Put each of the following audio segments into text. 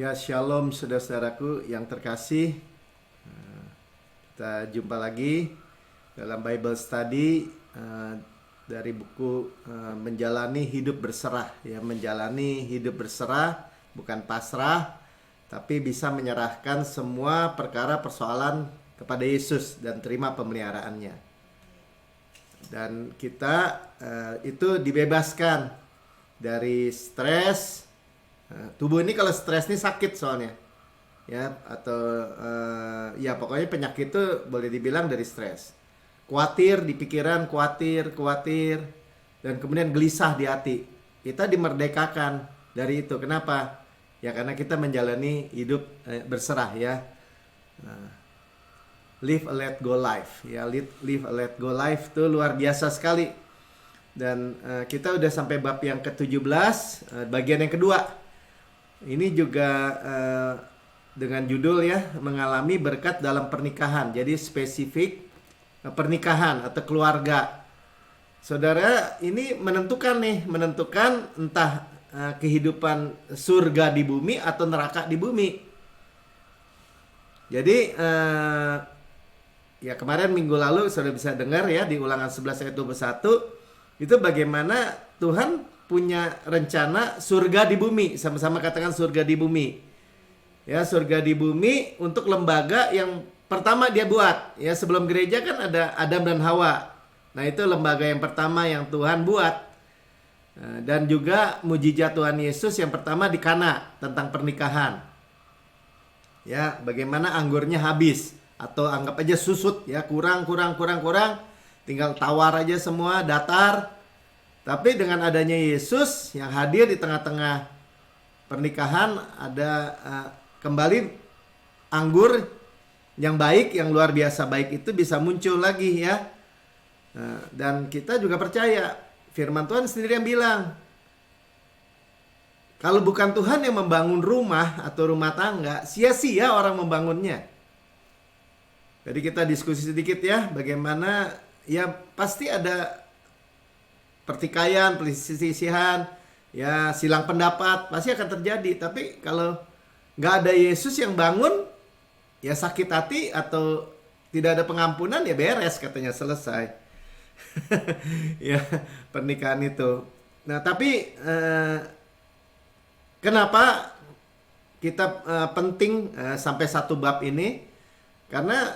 Ya, shalom saudara-saudaraku yang terkasih. Kita jumpa lagi dalam Bible Study dari buku Menjalani Hidup Berserah. Ya, menjalani hidup berserah, bukan pasrah, tapi bisa menyerahkan semua perkara persoalan kepada Yesus dan terima pemeliharaannya. Dan kita itu dibebaskan dari stres. Tubuh ini kalau stres ini sakit soalnya, ya, atau ya pokoknya penyakit itu boleh dibilang dari stres. Khawatir di pikiran, khawatir, dan kemudian gelisah di hati. Kita dimerdekakan dari itu. Kenapa? Ya karena kita menjalani hidup berserah, ya. Live a let go life, ya. Live a let go life itu luar biasa sekali. Dan kita udah sampai bab yang ke-17, bagian yang kedua. Ini juga dengan judul, ya, mengalami berkat dalam pernikahan. Jadi spesifik pernikahan atau keluarga. Saudara, ini menentukan entah kehidupan surga di bumi atau neraka di bumi. Jadi ya kemarin minggu lalu sudah bisa dengar, ya, di Ulangan 11 ayat 21 itu bagaimana Tuhan punya rencana surga di bumi. Sama-sama katakan surga di bumi. Ya, surga di bumi untuk lembaga yang pertama dia buat. Ya, sebelum gereja kan ada Adam dan Hawa. Nah, itu lembaga yang pertama yang Tuhan buat. Dan juga mujizat Tuhan Yesus yang pertama di Kana tentang pernikahan. Ya, bagaimana anggurnya habis atau anggap aja susut, ya, kurang. Tinggal tawar aja semua, datar. Tapi dengan adanya Yesus yang hadir di tengah-tengah pernikahan, ada kembali anggur yang baik, yang luar biasa baik itu bisa muncul lagi, ya. Dan kita juga percaya, firman Tuhan sendiri yang bilang, kalau bukan Tuhan yang membangun rumah atau rumah tangga, sia-sia orang membangunnya. Jadi kita diskusi sedikit, ya, bagaimana, ya, pasti ada pertikaian, perselisihan, ya, silang pendapat pasti akan terjadi. Tapi kalau nggak ada Yesus yang bangun, ya sakit hati atau tidak ada pengampunan, ya beres katanya, selesai. Ya, pernikahan itu. Nah, tapi kenapa kita penting sampai satu bab ini? Karena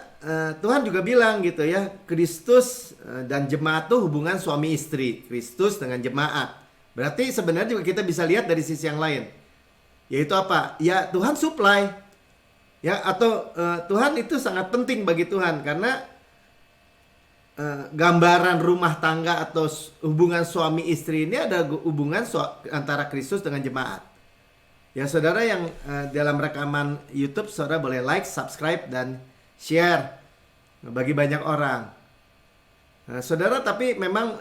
Tuhan juga bilang gitu, ya, Kristus dan jemaat tuh hubungan suami istri, Kristus dengan jemaat. Berarti sebenarnya juga kita bisa lihat dari sisi yang lain. Yaitu apa? Ya, Tuhan supply. Ya, atau Tuhan itu sangat penting bagi Tuhan karena gambaran rumah tangga atau hubungan suami istri ini ada hubungan antara Kristus dengan jemaat. Ya, saudara yang dalam rekaman YouTube, saudara boleh like, subscribe, dan share bagi banyak orang. Nah, saudara, tapi memang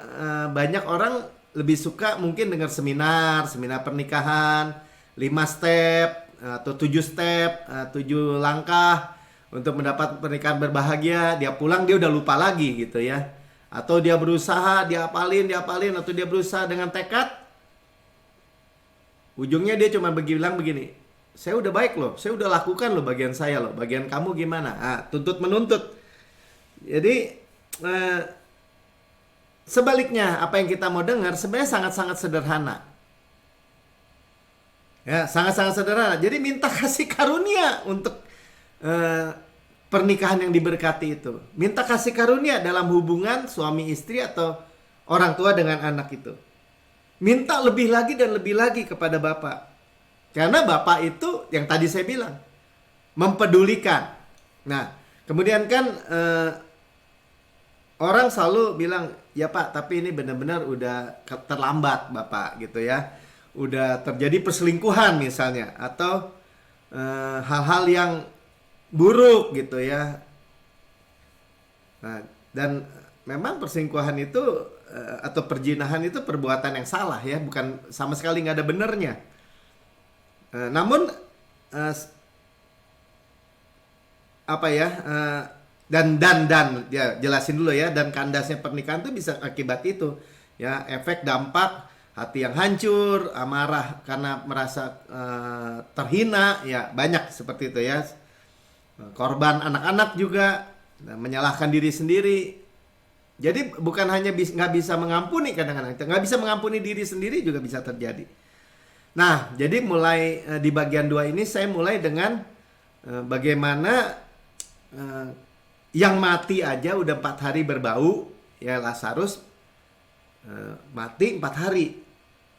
banyak orang lebih suka mungkin dengar seminar pernikahan, 5 step atau 7 step, 7 langkah untuk mendapat pernikahan berbahagia. Dia pulang dia udah lupa lagi gitu, ya. Atau dia berusaha, dia hafalin, atau dia berusaha dengan tekad. Ujungnya dia cuma bilang begini, saya udah baik loh, saya udah lakukan loh bagian saya loh, bagian kamu gimana? Tuntut menuntut. Jadi sebaliknya, apa yang kita mau dengar sebenarnya sangat-sangat sederhana. Ya, sangat-sangat sederhana. Jadi minta kasih karunia untuk pernikahan yang diberkati itu. Minta kasih karunia dalam hubungan suami istri atau orang tua dengan anak itu. Minta lebih lagi dan lebih lagi kepada Bapa. Karena Bapak itu yang tadi saya bilang, mempedulikan. Nah, kemudian kan orang selalu bilang, ya Pak, tapi ini benar-benar udah terlambat Bapak gitu, ya. Udah terjadi perselingkuhan misalnya, atau hal-hal yang buruk gitu, ya. Nah, dan memang perselingkuhan itu atau perzinahan itu perbuatan yang salah, ya, bukan sama sekali nggak ada benernya. Namun apa ya, dan ya jelasin dulu, ya, dan kandasnya pernikahan itu bisa akibat itu, ya, efek dampak hati yang hancur, amarah karena merasa terhina, ya banyak seperti itu ya. Korban anak-anak juga, menyalahkan diri sendiri. Jadi bukan hanya nggak bisa mengampuni, kadang-kadang nggak bisa mengampuni diri sendiri juga bisa terjadi. Nah, jadi mulai di bagian 2 ini saya mulai dengan bagaimana yang mati aja udah 4 hari berbau, ya Lazarus mati 4 hari.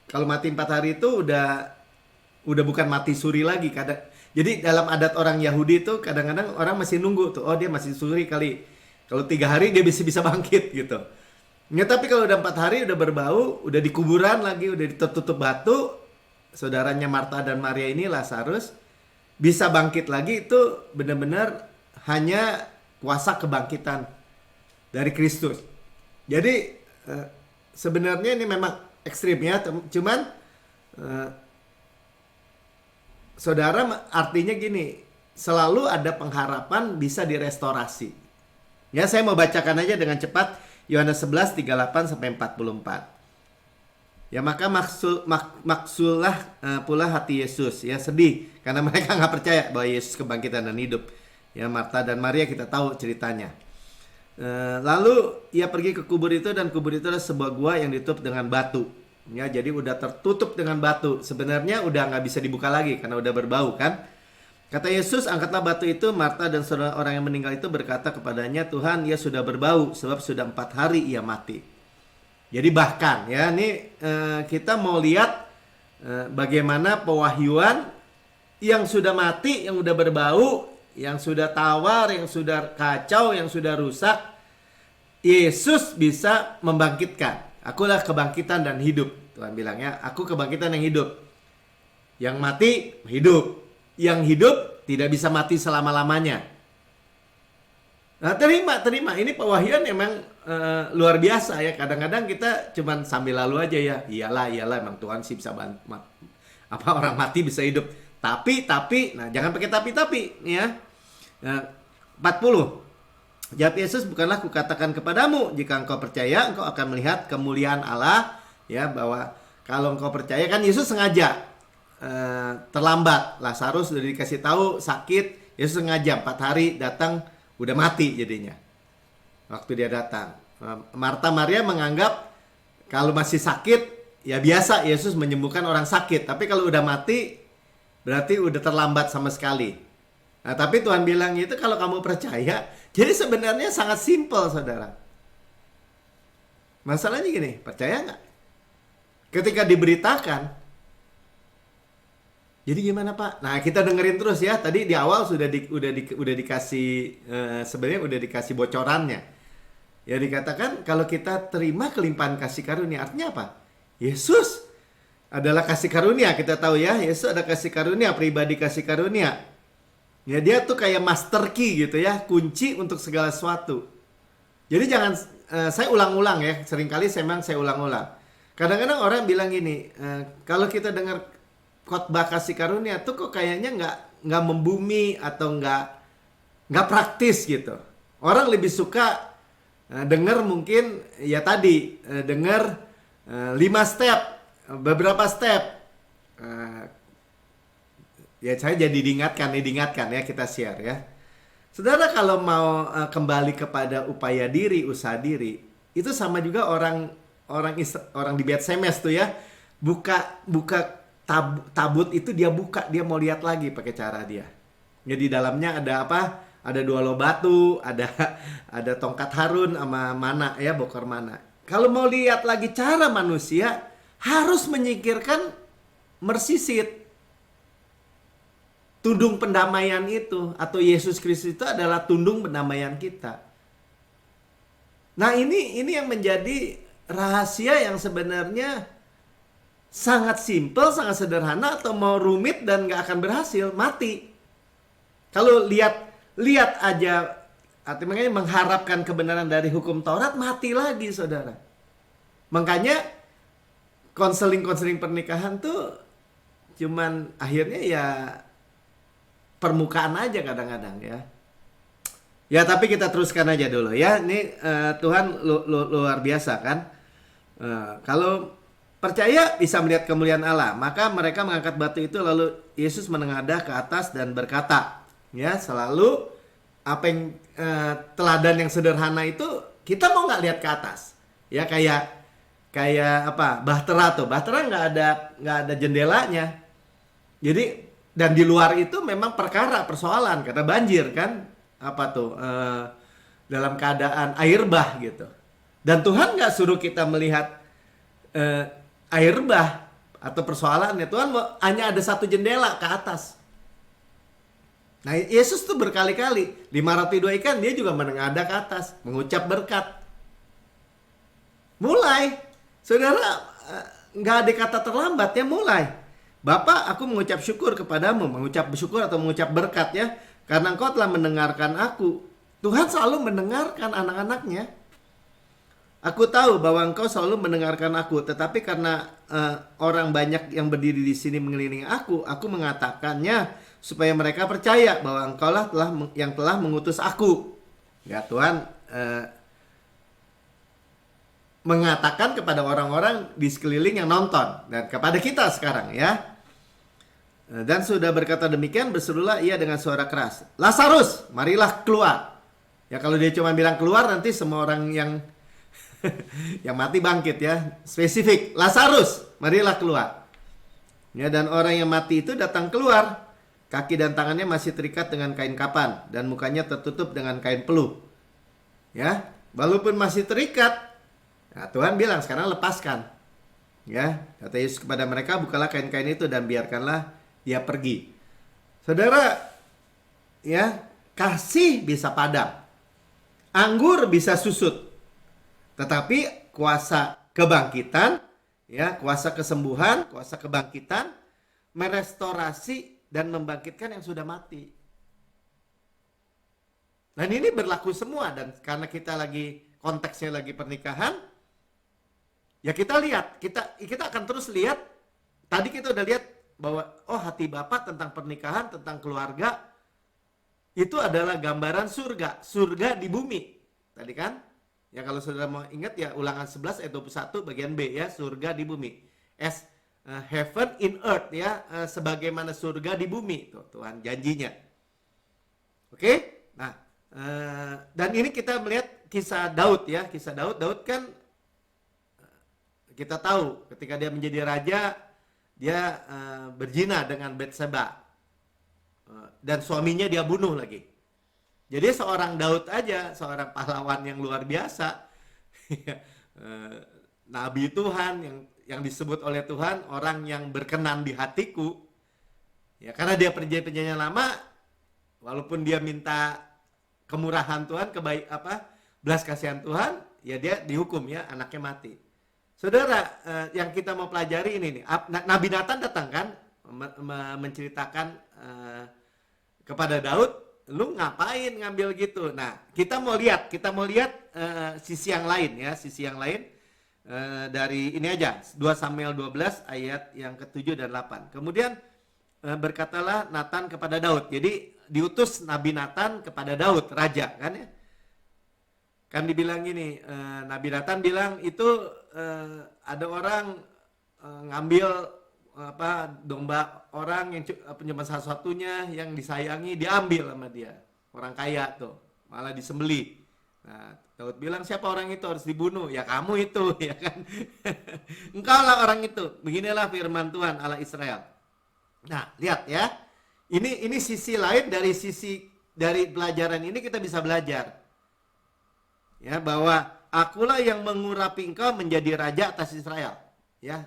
Kalau mati 4 hari itu udah bukan mati suri lagi. Jadi dalam adat orang Yahudi itu kadang-kadang orang masih nunggu tuh, oh dia masih suri kali. Kalau 3 hari dia bisa bangkit gitu. Ya, tapi kalau udah 4 hari udah berbau, udah di kuburan lagi, udah ditutup batu, saudaranya Marta dan Maria ini Lazarus bisa bangkit lagi, itu benar-benar hanya kuasa kebangkitan dari Kristus. Jadi sebenarnya ini memang ekstrim ya, cuman saudara, artinya gini, selalu ada pengharapan bisa direstorasi. Ya, saya mau bacakan aja dengan cepat Yohanes 11 38 sampai 44. Ya, maka maksulah pula hati Yesus, ya sedih karena mereka nggak percaya bahwa Yesus kebangkitan dan hidup. Ya, Marta dan Maria kita tahu ceritanya. Lalu ia pergi ke kubur itu, dan kubur itu adalah sebuah gua yang ditutup dengan batu. Ya, jadi udah tertutup dengan batu. Sebenarnya udah nggak bisa dibuka lagi karena udah berbau kan. Kata Yesus, angkatlah batu itu. Marta dan saudara orang yang meninggal itu berkata kepadanya, Tuhan, ia sudah berbau sebab sudah 4 hari ia mati. Jadi bahkan ya, ini kita mau lihat bagaimana pewahyuan yang sudah mati, yang sudah berbau, yang sudah tawar, yang sudah kacau, yang sudah rusak, Yesus bisa membangkitkan. Akulah kebangkitan dan hidup. Tuhan bilang ya, aku kebangkitan yang hidup. Yang mati, hidup. Yang hidup tidak bisa mati selama-lamanya. Nah, terima. Ini pewahyuan memang luar biasa ya. Kadang-kadang kita cuman sambil lalu aja ya. Iyalah, emang Tuhan sih bisa orang mati bisa hidup. Tapi, nah jangan pakai tapi ya. 40. Jawab Yesus, bukanlah kukatakan kepadamu, jika engkau percaya, engkau akan melihat kemuliaan Allah. Ya, bahwa kalau engkau percaya, kan Yesus sengaja terlambat. Lazarus sudah dikasih tahu sakit, Yesus sengaja 4 hari datang, udah mati jadinya. Waktu dia datang, Marta Maria menganggap kalau masih sakit, ya biasa Yesus menyembuhkan orang sakit. Tapi kalau udah mati, berarti udah terlambat sama sekali. Nah, tapi Tuhan bilang itu kalau kamu percaya. Jadi sebenarnya sangat simpel, saudara. Masalahnya gini, percaya nggak? Ketika diberitakan, jadi gimana Pak? Nah, kita dengerin terus ya. Tadi di awal udah dikasih sebenarnya udah dikasih bocorannya. Ya, dikatakan kalau kita terima kelimpahan kasih karunia, artinya apa? Yesus adalah kasih karunia, kita tahu ya. Yesus ada kasih karunia, pribadi kasih karunia. Ya, dia tuh kayak master key gitu ya, kunci untuk segala sesuatu. Jadi jangan, saya ulang-ulang ya, seringkali saya ulang-ulang. Kadang-kadang orang bilang gini, kalau kita dengar khotbah kasih karunia tuh kok kayaknya nggak membumi atau nggak praktis gitu. Orang lebih suka dengar mungkin ya tadi, dengar 5 step, beberapa step. Ya, saya jadi diingatkan ya, kita share ya. Saudara, kalau mau kembali kepada upaya diri, usaha diri, itu sama juga orang di Beit Semes tuh ya, buka tabut itu dia buka, dia mau lihat lagi pakai cara dia. Jadi dalamnya ada apa? Ada 2 loh batu, ada tongkat Harun sama mana ya, bokor mana. Kalau mau lihat lagi cara manusia, harus menyingkirkan mersisit. Tundung pendamaian itu, atau Yesus Kristus itu adalah tundung pendamaian kita. Nah, ini yang menjadi rahasia yang sebenarnya sangat simpel, sangat sederhana, atau mau rumit dan gak akan berhasil, mati. Kalau lihat aja, artinya mengharapkan kebenaran dari hukum Taurat, mati lagi, saudara. Makanya konseling pernikahan tuh cuman akhirnya ya permukaan aja kadang-kadang ya. Ya, tapi kita teruskan aja dulu ya. Ini Tuhan luar biasa kan. Kalau percaya bisa melihat kemuliaan Allah. Maka mereka mengangkat batu itu, lalu Yesus menengadah ke atas dan berkata, ya selalu apa yang teladan yang sederhana itu kita mau nggak lihat ke atas, ya kayak apa, Bahtera tuh, Bahtera nggak ada jendelanya, jadi dan di luar itu memang persoalan karena banjir kan, apa tuh dalam keadaan air bah gitu, dan Tuhan nggak suruh kita melihat air bah atau persoalannya. Tuhan hanya ada satu jendela ke atas. Nah, Yesus tuh berkali-kali 5 roti 2 ikan dia juga menengadah ke atas, mengucap berkat. Mulai, saudara, nggak ada kata terlambat ya, mulai. Bapa, aku mengucap syukur kepadamu, mengucap syukur atau mengucap berkat ya, karena engkau telah mendengarkan aku. Tuhan selalu mendengarkan anak-anaknya. Aku tahu bahwa engkau selalu mendengarkan aku, tetapi karena orang banyak yang berdiri di sini mengelilingi aku mengatakannya supaya mereka percaya bahwa engkaulah yang telah mengutus aku. Ya, Tuhan mengatakan kepada orang-orang di sekeliling yang nonton dan kepada kita sekarang ya. Dan sudah berkata demikian, berserulah ia dengan suara keras, Lazarus, marilah keluar. Ya, kalau dia cuma bilang keluar, nanti semua orang yang yang mati bangkit ya. Spesifik, Lazarus, marilah keluar. Ya, dan orang yang mati itu datang keluar. Kaki dan tangannya masih terikat dengan kain kapan dan mukanya tertutup dengan kain peluh. Ya, walaupun masih terikat, nah, Tuhan bilang sekarang lepaskan. Ya, kata Yesus kepada mereka, bukalah kain-kain itu dan biarkanlah dia pergi. Saudara, ya, kasih bisa padam. Anggur bisa susut. Tetapi kuasa kebangkitan, ya, kuasa kesembuhan, kuasa kebangkitan merestorasi dan membangkitkan yang sudah mati. Dan ini berlaku semua, dan karena kita lagi konteksnya lagi pernikahan, ya kita lihat, kita akan terus lihat. Tadi kita udah lihat bahwa hati Bapak tentang pernikahan, tentang keluarga itu adalah gambaran surga di bumi. Tadi kan? Ya kalau saudara mau ingat ya Ulangan 11 ayat 21 bagian B ya, surga di bumi. Heaven in earth ya, sebagaimana surga di bumi, tuh Tuhan janjinya. Oke? Nah, dan ini kita melihat kisah Daud ya, kisah Daud kan kita tahu ketika dia menjadi raja dia berzina dengan Batseba dan suaminya dia bunuh lagi. Jadi seorang Daud aja, seorang pahlawan yang luar biasa, nabi Tuhan yang disebut oleh Tuhan orang yang berkenan di hatiku, ya karena dia perjanjian lama, walaupun dia minta kemurahan Tuhan, belas kasihan Tuhan, ya dia dihukum ya, anaknya mati. Saudara, yang kita mau pelajari ini nih, Nabi Nathan datang kan menceritakan kepada Daud, lu ngapain ngambil gitu? Nah, kita mau lihat sisi yang lain ya, sisi yang lain. Dari ini aja 2 Samuel 12 ayat yang ke-7 dan 8. Kemudian berkatalah Nathan kepada Daud. Jadi diutus Nabi Nathan kepada Daud raja kan ya. Kan dibilang gini, Nabi Nathan bilang itu ada orang ngambil domba orang yang penyembah satu-satunya yang disayangi diambil sama dia. Orang kaya tuh, malah disembelih. Nah, Daud bilang siapa orang itu harus dibunuh? Ya kamu itu, ya kan? Engkau lah orang itu. Beginilah firman Tuhan Allah Israel. Nah, lihat ya. Ini sisi lain dari pelajaran ini kita bisa belajar. Ya, bahwa akulah yang mengurapi engkau menjadi raja atas Israel. Ya.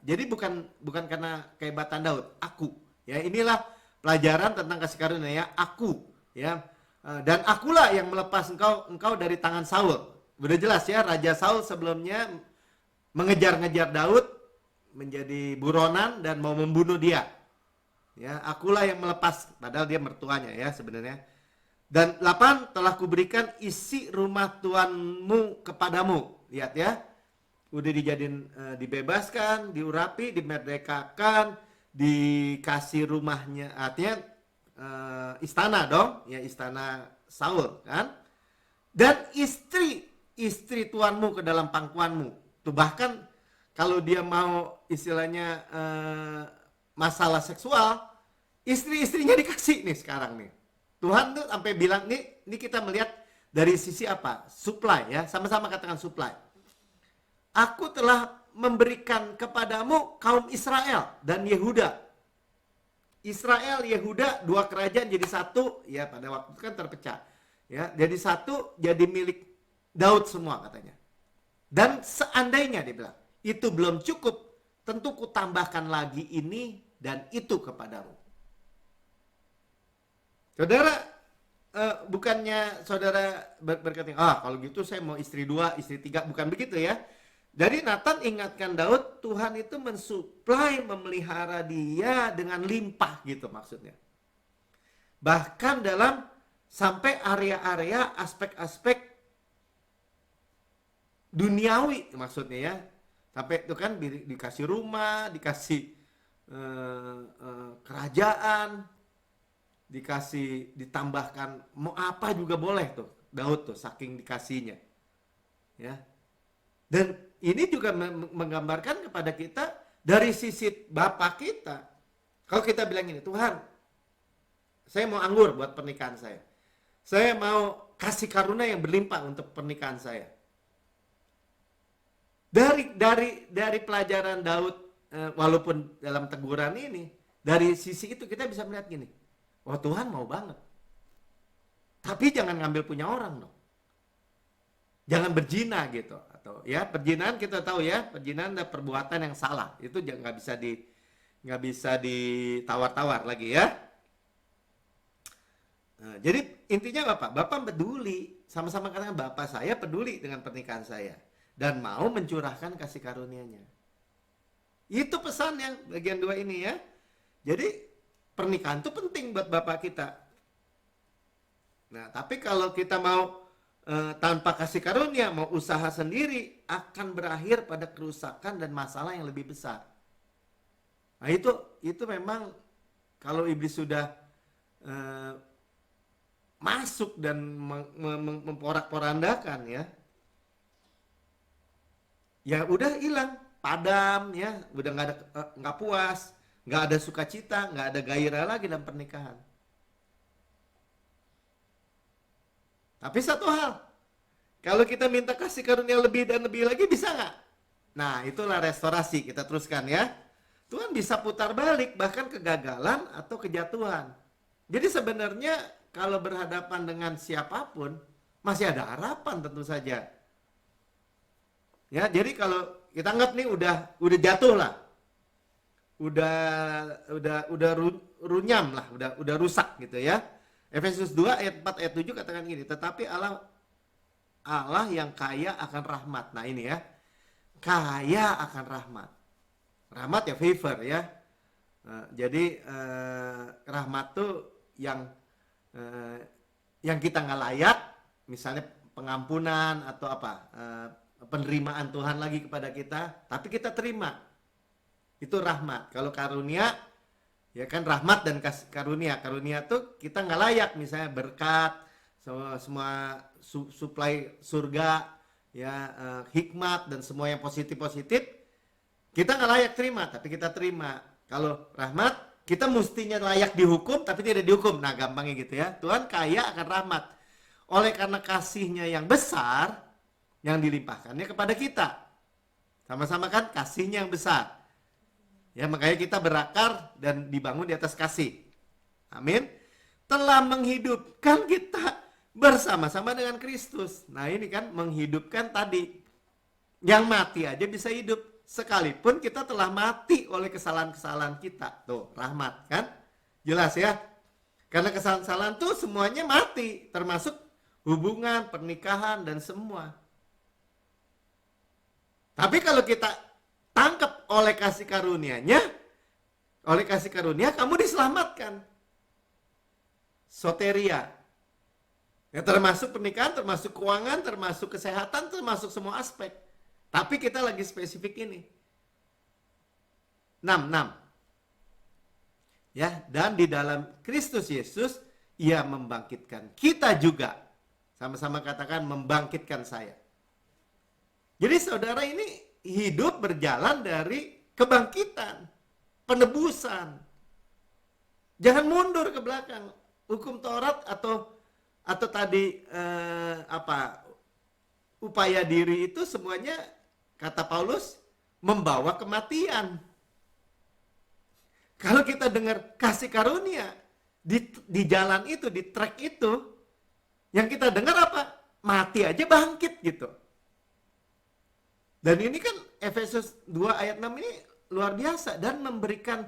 Jadi bukan karena kehebatan Daud, aku. Ya, inilah pelajaran tentang kasih karunia ya, aku, ya. Dan akulah yang melepas engkau dari tangan Saul. Udah jelas ya, Raja Saul sebelumnya mengejar-ngejar Daud menjadi buronan dan mau membunuh dia. Ya, akulah yang melepas, padahal dia mertuanya ya sebenarnya. Dan 8, telah kuberikan isi rumah tuanmu kepadamu. Lihat ya, udah dijadiin dibebaskan, diurapi, dimerdekakan, dikasih rumahnya, artinya istana dong, ya istana Saul kan. Dan istri tuanmu ke dalam pangkuanmu. Tuh bahkan kalau dia mau istilahnya masalah seksual, istri-istrinya dikasih nih sekarang nih. Tuhan tuh sampai bilang nih, ini kita melihat dari sisi apa? Supply ya, sama-sama katakan supply. Aku telah memberikan kepadamu kaum Israel dan Yehuda. Israel, Yehuda, dua kerajaan jadi satu, ya pada waktu itu kan terpecah. Ya, jadi satu, jadi milik Daud semua katanya. Dan seandainya dia bilang, itu belum cukup, tentu kutambahkan lagi ini dan itu kepadamu. Saudara, bukannya saudara berkata, kalau gitu saya mau istri 2, istri 3, bukan begitu ya. Jadi Nathan ingatkan Daud, Tuhan itu mensuplai, memelihara dia dengan limpah gitu maksudnya. Bahkan dalam sampai area-area aspek-aspek duniawi maksudnya ya. Sampai itu kan dikasih rumah, dikasih kerajaan, ditambahkan mau apa juga boleh tuh Daud tuh saking dikasihnya. Ya. Dan ini juga menggambarkan kepada kita dari sisi Bapa kita. Kalau kita bilang ini, Tuhan, saya mau anggur buat pernikahan saya. Saya mau kasih karunia yang berlimpah untuk pernikahan saya. Dari pelajaran Daud, walaupun dalam teguran ini, dari sisi itu kita bisa melihat gini, wah Tuhan mau banget. Tapi jangan ngambil punya orang dong. Jangan berzina gitu, atau ya perzinahan kita tahu ya, perzinahan adalah perbuatan yang salah, itu nggak bisa ditawar-tawar lagi ya. Nah, jadi intinya Bapak peduli, sama-sama katakan Bapak saya peduli dengan pernikahan saya dan mau mencurahkan kasih karunia-Nya. Itu pesan yang bagian 2 ini ya. Jadi pernikahan itu penting buat Bapak kita. Nah, tapi kalau kita mau tanpa kasih karunia, mau usaha sendiri, akan berakhir pada kerusakan dan masalah yang lebih besar. Nah itu memang kalau iblis sudah masuk dan memporak-porandakan ya udah hilang, padam ya, udah nggak puas, nggak ada sukacita, nggak ada gairah lagi dalam pernikahan. Tapi satu hal, kalau kita minta kasih karunia lebih dan lebih lagi, bisa nggak? Nah, itulah restorasi, kita teruskan ya. Tuhan bisa putar balik, bahkan kegagalan atau kejatuhan. Jadi sebenarnya kalau berhadapan dengan siapapun, masih ada harapan tentu saja. Ya, jadi kalau kita anggap nih udah jatuh lah. Udah runyam lah, udah rusak gitu ya. Efesus 2 ayat 4 ayat 7 katakan gini, tetapi Allah yang kaya akan rahmat. Nah ini ya, kaya akan rahmat. Rahmat ya favor ya. Jadi rahmat tuh yang kita nggak layak, misalnya pengampunan atau apa, penerimaan Tuhan lagi kepada kita, tapi kita terima. Itu rahmat. Kalau karunia, ya kan rahmat dan karunia. Karunia tuh kita nggak layak, misalnya berkat, semua suplai surga, ya hikmat dan semua yang positif kita nggak layak terima, tapi kita terima. Kalau rahmat kita mestinya layak dihukum tapi tidak dihukum. Nah gampangnya gitu ya. Tuhan kaya akan rahmat oleh karena kasihnya yang besar yang dilimpahkannya kepada kita. Sama-sama kan kasihnya yang besar ya, makanya kita berakar dan dibangun di atas kasih. Amin. Telah menghidupkan kita bersama-sama dengan Kristus. Nah ini kan menghidupkan tadi. Yang mati aja bisa hidup. Sekalipun kita telah mati oleh kesalahan-kesalahan kita. Tuh rahmat kan. Jelas ya. Karena kesalahan-kesalahan tuh semuanya mati. Termasuk hubungan, pernikahan dan semua. Tapi kalau kita tangkap oleh kasih karunia-Nya, oleh kasih karunia kamu diselamatkan. Soteria. Ya, termasuk pernikahan, termasuk keuangan, termasuk kesehatan, termasuk semua aspek. Tapi kita lagi spesifik ini. 6. Ya, dan di dalam Kristus Yesus Ia membangkitkan kita juga. Sama-sama katakan membangkitkan saya. Jadi saudara ini hidup berjalan dari kebangkitan, penebusan. Jangan mundur ke belakang. Hukum Taurat atau tadi upaya diri itu semuanya kata Paulus membawa kematian. Kalau kita dengar kasih karunia di jalan itu, di trek itu, yang kita dengar apa? Mati aja bangkit gitu. Dan ini kan Efesus 2 ayat 6 ini luar biasa dan memberikan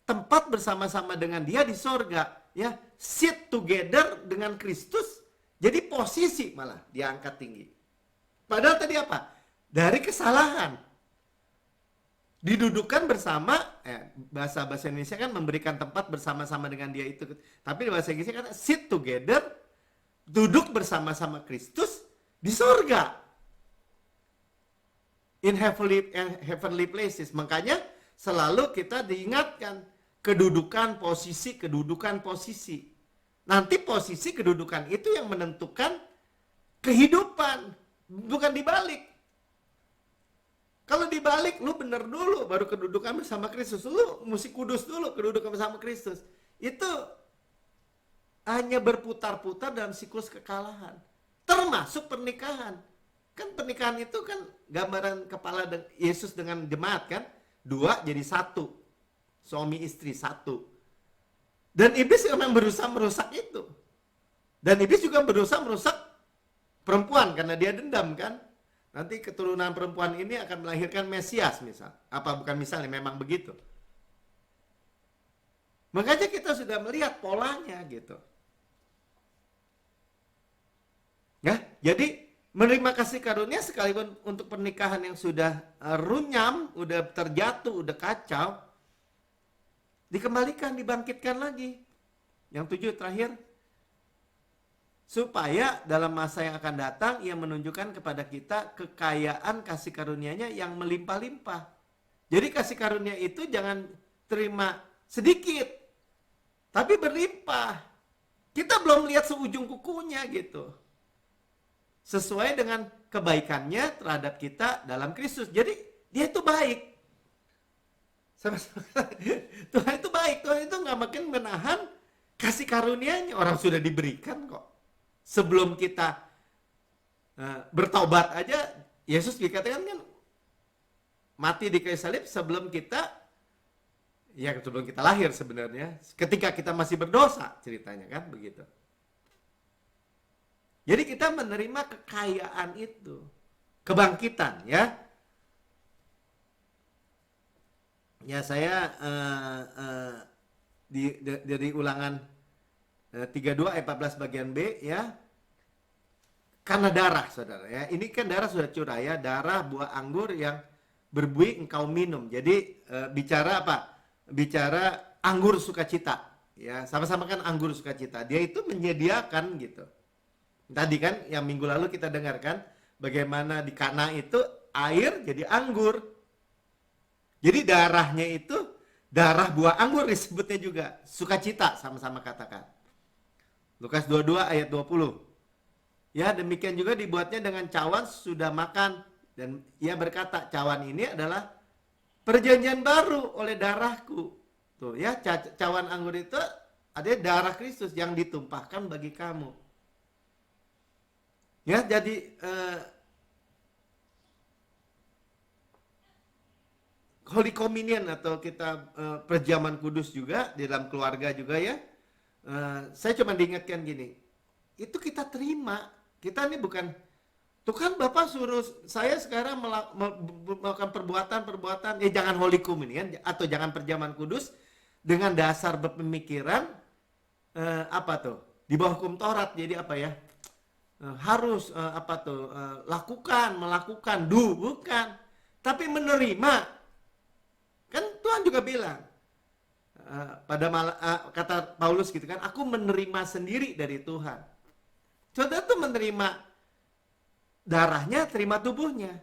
tempat bersama-sama dengan Dia di sorga, ya, sit together dengan Kristus. Jadi posisi malah diangkat tinggi. Padahal tadi apa? Dari kesalahan didudukan bersama, bahasa Indonesia kan memberikan tempat bersama-sama dengan Dia itu. Tapi di bahasa Inggrisnya kan sit together, duduk bersama-sama Kristus di sorga. In heavenly places. Makanya selalu kita diingatkan kedudukan posisi. Nanti posisi kedudukan itu yang menentukan kehidupan, bukan dibalik. Kalau dibalik, lu bener dulu baru kedudukan bersama Kristus. Lu mesti kudus dulu kedudukan bersama Kristus. Itu hanya berputar-putar dalam siklus kekalahan. Termasuk pernikahan. Kan pernikahan itu kan gambaran kepala Yesus dengan jemaat kan. 2 jadi 1. Suami istri 1. Dan iblis memang berusaha merusak itu. Dan iblis juga berusaha merusak perempuan karena dia dendam kan. Nanti keturunan perempuan ini akan melahirkan Mesias misal. Apa bukan misalnya, memang begitu. Makanya kita sudah melihat polanya gitu. Ya, jadi menerima kasih karunia sekalipun untuk pernikahan yang sudah runyam, udah terjatuh, udah kacau, dikembalikan, dibangkitkan lagi. Yang 7 terakhir, supaya dalam masa yang akan datang Ia menunjukkan kepada kita kekayaan kasih karunia-Nya yang melimpah-limpah. Jadi kasih karunia itu jangan terima sedikit, tapi berlimpah. Kita belum lihat seujung kukunya gitu. Sesuai dengan kebaikannya terhadap kita dalam Kristus. Jadi Dia itu baik. Tuhan itu baik. Tuhan itu nggak makin menahan kasih karunia-Nya. Orang sudah diberikan kok. Sebelum kita bertaubat aja, Yesus dikatakan kan mati di kayu salib sebelum kita lahir sebenarnya. Ketika kita masih berdosa ceritanya kan begitu. Jadi kita menerima kekayaan itu, kebangkitan ya. Ya saya dari Ulangan 32 ayat 14 bagian B ya. Karena darah saudara ya. Ini kan darah sudah curah ya. Darah buah anggur yang berbuih engkau minum. Jadi bicara apa? Bicara anggur sukacita. Ya, sama-sama kan anggur sukacita. Dia itu menyediakan gitu. Tadi kan yang minggu lalu kita dengarkan bagaimana di Kana itu air jadi anggur. Jadi darahnya itu darah buah anggur disebutnya juga. Sukacita sama-sama katakan. Lukas 22 ayat 20. Ya, demikian juga dibuatnya dengan cawan sudah makan. Dan Ia berkata, cawan ini adalah perjanjian baru oleh darahku. Tuh ya, cawan anggur itu adalah darah Kristus yang ditumpahkan bagi kamu. Ya, jadi Holy Communion atau kita perjamuan kudus juga di dalam keluarga juga ya. Saya cuma diingatkan gini, itu kita terima. Kita ini bukan, Tuhan Bapak suruh saya sekarang melakukan perbuatan, jangan Holy Communion atau jangan perjamuan kudus dengan dasar berpemikiran di bawah hukum Taurat. Jadi apa ya? Harus melakukan, bukan. Tapi menerima. Kan Tuhan juga bilang, kata Paulus gitu kan, aku menerima sendiri dari Tuhan. Saudara tuh menerima darahnya, terima tubuhnya.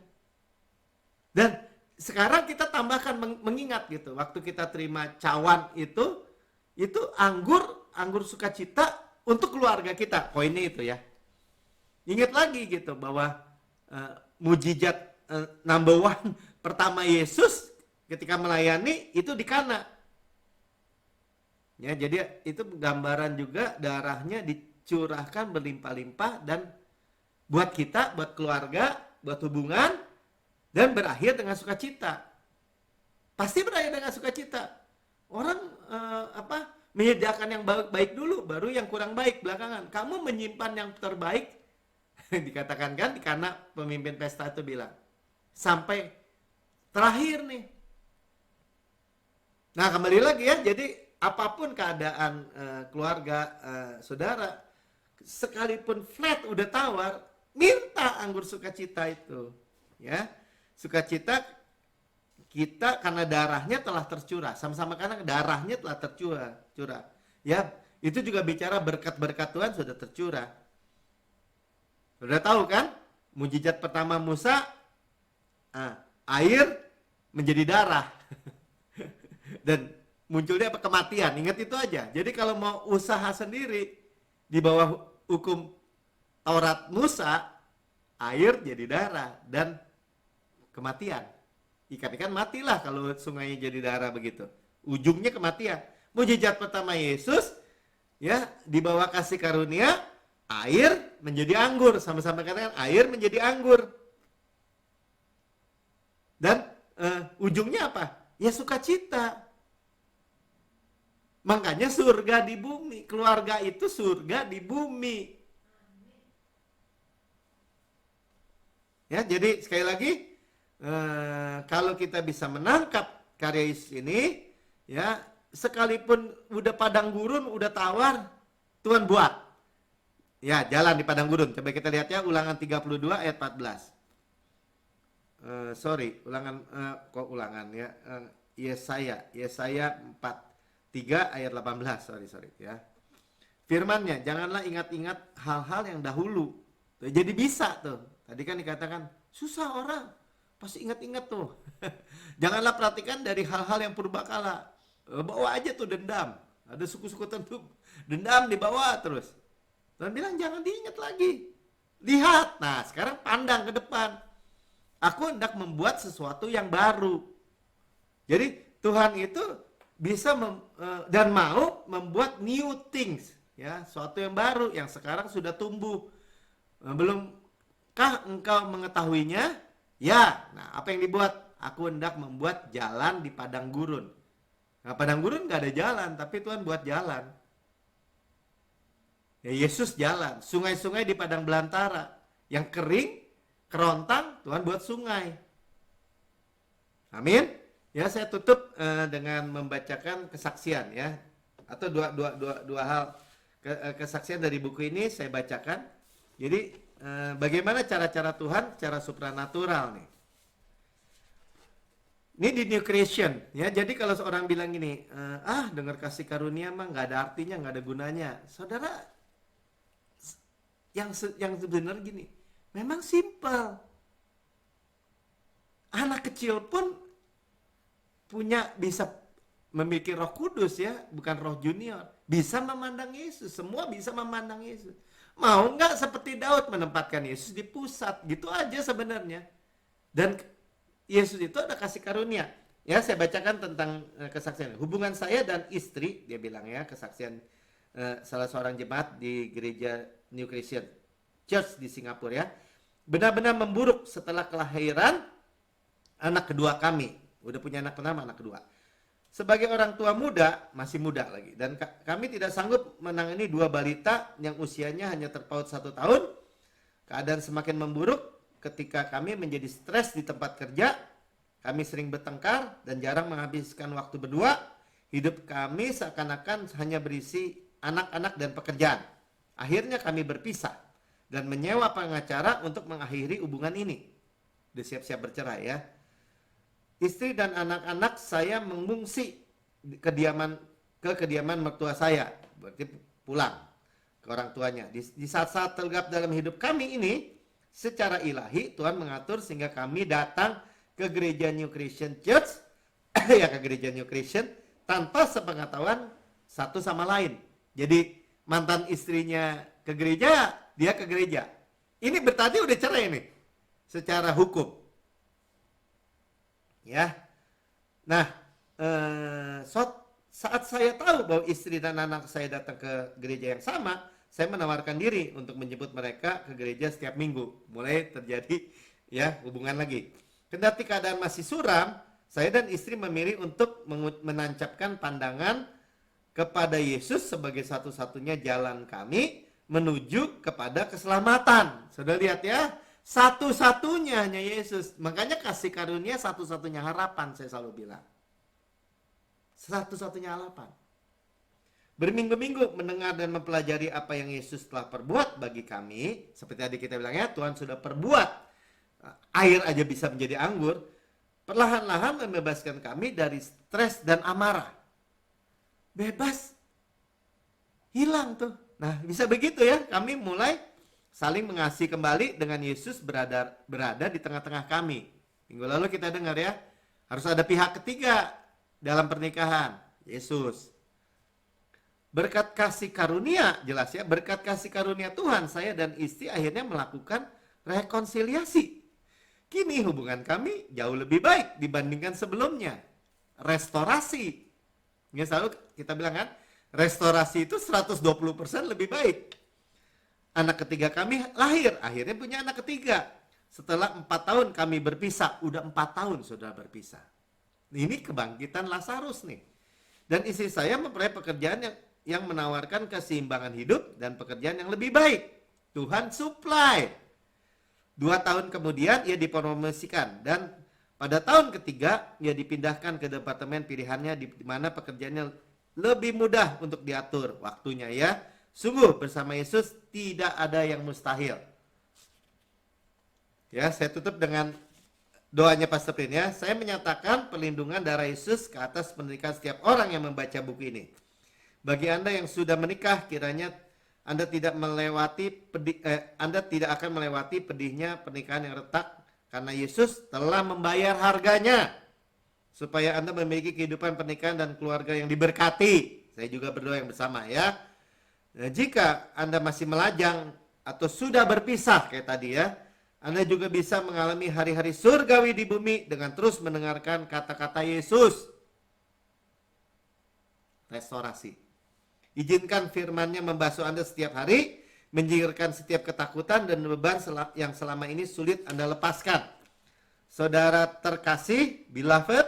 Dan sekarang kita tambahkan mengingat gitu, waktu kita terima cawan itu anggur sukacita untuk keluarga kita. Poinnya itu ya. Ingat lagi gitu bahwa mujizat number one pertama Yesus ketika melayani itu di Kana. Ya, jadi itu gambaran juga darahnya dicurahkan berlimpah-limpah dan buat kita, buat keluarga, buat hubungan, dan berakhir dengan sukacita. Pasti berakhir dengan sukacita. Orang menyediakan yang baik dulu, baru yang kurang baik belakangan. Kamu menyimpan yang terbaik, dikatakan kan, karena pemimpin pesta itu bilang, sampai terakhir nih. Nah, kembali lagi ya, jadi apapun keadaan keluarga, saudara, sekalipun flat udah tawar, minta anggur sukacita itu. Ya, sukacita kita karena darahnya telah tercurah, sama-sama karena darahnya telah tercurah. Ya, itu juga bicara berkat-berkat Tuhan sudah tercurah. Sudah tahu kan? Mujizat pertama Musa, air menjadi darah. Dan munculnya apa? Kematian. Ingat itu aja. Jadi kalau mau usaha sendiri di bawah hukum Taurat Musa, air jadi darah dan kematian. Ikan-ikan matilah kalau sungainya jadi darah begitu. Ujungnya kematian. Mujizat pertama Yesus, ya, di bawah kasih karunia, air menjadi anggur. Sama-sama katakan, air menjadi anggur. Dan ujungnya apa? Ya sukacita. Makanya surga di bumi. Keluarga itu surga di bumi. Ya, jadi sekali lagi, kalau kita bisa menangkap karya Yesus ini, ya, sekalipun udah padang gurun, udah tawar, Tuhan buat. Ya, jalan di padang gurun. Coba kita lihat ya, Ulangan 32 ayat 14. Ulangan ya. Yesaya 43 ayat 18. Sorry ya. Firman-Nya, janganlah ingat-ingat hal-hal yang dahulu. Jadi bisa tuh. Tadi kan dikatakan susah orang. Pasti ingat-ingat tuh. Janganlah perhatikan dari hal-hal yang purbakala. Bawa aja tuh dendam. Ada suku-suku tertentu dendam dibawa terus. Tuhan bilang jangan diingat lagi. Lihat. Nah, sekarang pandang ke depan. Aku hendak membuat sesuatu yang baru. Jadi Tuhan itu bisa dan mau membuat new things, ya, sesuatu yang baru yang sekarang sudah tumbuh. Belumkah engkau mengetahuinya? Ya. Nah, apa yang dibuat? Aku hendak membuat jalan di padang gurun. Nah, padang gurun gak ada jalan, tapi Tuhan buat jalan. Ya, Yesus jalan. Sungai-sungai di padang belantara yang kering, kerontang, Tuhan buat sungai. Amin. Ya, saya tutup dengan membacakan kesaksian ya, atau dua hal kesaksian dari buku ini saya bacakan. Jadi bagaimana cara-cara Tuhan secara supranatural nih. Ini di New Creation ya. Jadi kalau seorang bilang gini, dengar kasih karunia mah nggak ada artinya, nggak ada gunanya. Saudara, yang sebenarnya gini, memang simpel. Anak kecil pun bisa memiliki Roh Kudus ya, bukan roh junior. Bisa memandang Yesus, semua bisa memandang Yesus. Mau nggak seperti Daud menempatkan Yesus di pusat, gitu aja sebenarnya. Dan Yesus itu ada kasih karunia. Ya, saya bacakan tentang kesaksian. Hubungan saya dan istri, dia bilang ya, kesaksian salah seorang jemaat di gereja New Christian Church di Singapura ya. Benar-benar memburuk setelah kelahiran anak kedua kami. Udah punya anak pertama, anak kedua. Sebagai orang tua muda, masih muda lagi. Dan kami tidak sanggup menangani dua balita yang usianya hanya terpaut 1 tahun. Keadaan semakin memburuk ketika kami menjadi stres di tempat kerja. Kami sering bertengkar dan jarang menghabiskan waktu berdua. Hidup kami seakan-akan hanya berisi anak-anak dan pekerjaan. Akhirnya kami berpisah dan menyewa pengacara untuk mengakhiri hubungan ini. Udah siap-siap bercerai ya. Istri dan anak-anak saya mengungsi ke kediaman mertua saya, berarti pulang ke orang tuanya. Di saat-saat tergap dalam hidup kami ini, secara ilahi Tuhan mengatur sehingga kami datang ke gereja New Christian Church, ya, ke gereja New Christian tanpa sepengetahuan satu sama lain. Jadi mantan istrinya ke gereja, dia ke gereja. Ini berarti udah cerai nih secara hukum. Ya. Nah, saat saya tahu bahwa istri dan anak saya datang ke gereja yang sama, saya menawarkan diri untuk menjemput mereka ke gereja setiap minggu. Mulai terjadi ya hubungan lagi. Kendati keadaan masih suram, saya dan istri memilih untuk menancapkan pandangan kepada Yesus sebagai satu-satunya jalan kami menuju kepada keselamatan. Sudah lihat ya, satu-satunya hanya Yesus. Makanya kasih karunia satu-satunya harapan, saya selalu bilang. Satu-satunya harapan. Berminggu-minggu mendengar dan mempelajari apa yang Yesus telah perbuat bagi kami. Seperti tadi kita bilang ya, Tuhan sudah perbuat. Air aja bisa menjadi anggur. Perlahan-lahan membebaskan kami dari stres dan amarah. Bebas. Hilang tuh. Nah, bisa begitu ya. Kami mulai saling mengasihi kembali dengan Yesus berada di tengah-tengah kami. Minggu lalu kita dengar ya, harus ada pihak ketiga dalam pernikahan, Yesus. Berkat kasih karunia, jelas ya, berkat kasih karunia Tuhan, saya dan istri akhirnya melakukan rekonsiliasi. Kini hubungan kami jauh lebih baik dibandingkan sebelumnya. Restorasi. Ya, selalu kita bilang kan, restorasi itu 120% lebih baik. Anak ketiga kami lahir, akhirnya punya anak ketiga. Setelah 4 tahun kami berpisah, udah 4 tahun sudah berpisah. Ini kebangkitan Lazarus nih. Dan istri saya memperoleh pekerjaan yang menawarkan keseimbangan hidup dan pekerjaan yang lebih baik. Tuhan supply. 2 tahun kemudian ia dipromosikan dan pada tahun ketiga ia dipindahkan ke departemen pilihannya di mana pekerjaannya lebih mudah untuk diatur waktunya ya. Sungguh bersama Yesus tidak ada yang mustahil. Ya, saya tutup dengan doanya Pastor Pin ya. Saya menyatakan perlindungan darah Yesus ke atas pernikahan setiap orang yang membaca buku ini. Bagi Anda yang sudah menikah, kiranya Anda tidak akan melewati pedihnya pernikahan yang retak karena Yesus telah membayar harganya supaya Anda memiliki kehidupan pernikahan dan keluarga yang diberkati. Saya juga berdoa yang bersama ya. Nah, jika Anda masih melajang atau sudah berpisah kayak tadi ya, Anda juga bisa mengalami hari-hari surgawi di bumi dengan terus mendengarkan kata-kata Yesus. Restorasi. Izinkan firman-Nya membasuh Anda setiap hari, menyingkirkan setiap ketakutan dan beban yang selama ini sulit Anda lepaskan. Saudara terkasih, beloved,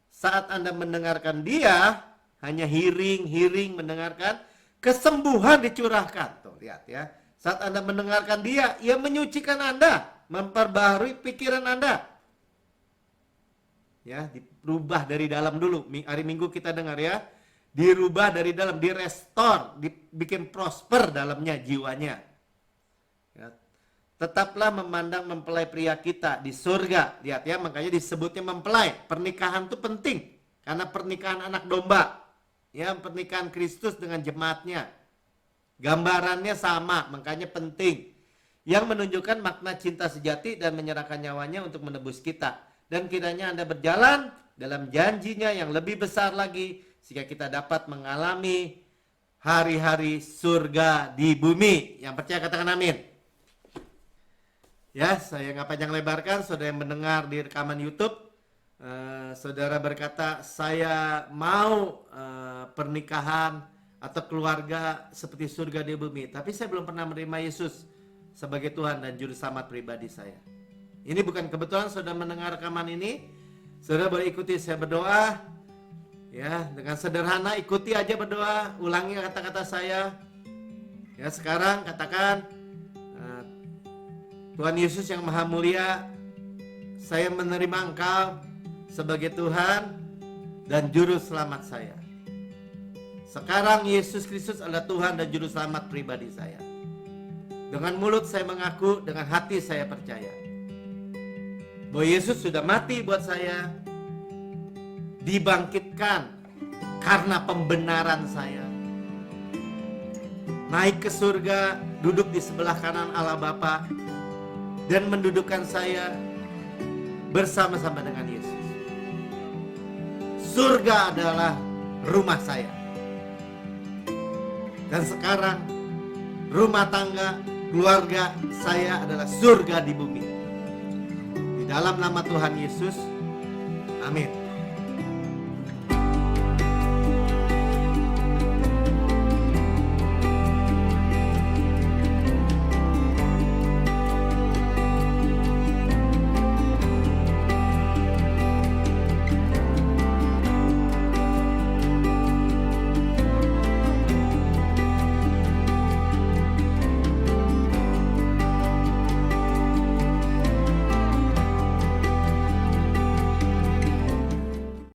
saat Anda mendengarkan Dia, hanya hearing mendengarkan, kesembuhan dicurahkan. Tuh, lihat ya. Saat Anda mendengarkan Dia, Ia menyucikan Anda, memperbaharui pikiran Anda. Ya, dirubah dari dalam dulu. Hari Minggu kita dengar ya. Dirubah dari dalam, direstore, dibikin prosper dalamnya jiwanya. Ya. Tetaplah memandang mempelai pria kita di surga. Lihat ya, makanya disebutnya mempelai. Pernikahan itu penting. Karena pernikahan anak domba. Ya, pernikahan Kristus dengan jemaatnya. Gambarannya sama, makanya penting. Yang menunjukkan makna cinta sejati dan menyerahkan nyawanya untuk menebus kita. Dan kiranya Anda berjalan dalam janjinya yang lebih besar lagi, sehingga kita dapat mengalami hari-hari surga di bumi. Yang percaya katakan amin. Ya, saya nggak panjang lebarkan. Saudara yang mendengar di rekaman YouTube, saudara berkata, saya mau pernikahan atau keluarga seperti surga di bumi. Tapi saya belum pernah menerima Yesus sebagai Tuhan dan Juru Selamat pribadi saya. Ini bukan kebetulan saudara mendengar rekaman ini. Saudara boleh ikuti saya berdoa. Ya, dengan sederhana ikuti aja berdoa, ulangi kata-kata saya. Ya, sekarang katakan, Tuhan Yesus yang Maha Mulia, saya menerima Engkau sebagai Tuhan dan Juru Selamat saya. Sekarang Yesus Kristus adalah Tuhan dan Juru Selamat pribadi saya. Dengan mulut saya mengaku, dengan hati saya percaya bahwa Yesus sudah mati buat saya, dibangkitkan karena pembenaran saya, naik ke surga, duduk di sebelah kanan Allah Bapa, dan mendudukkan saya bersama-sama dengan Yesus. Surga adalah rumah saya. Dan sekarang rumah tangga, keluarga saya adalah surga di bumi. Di dalam nama Tuhan Yesus, Amin.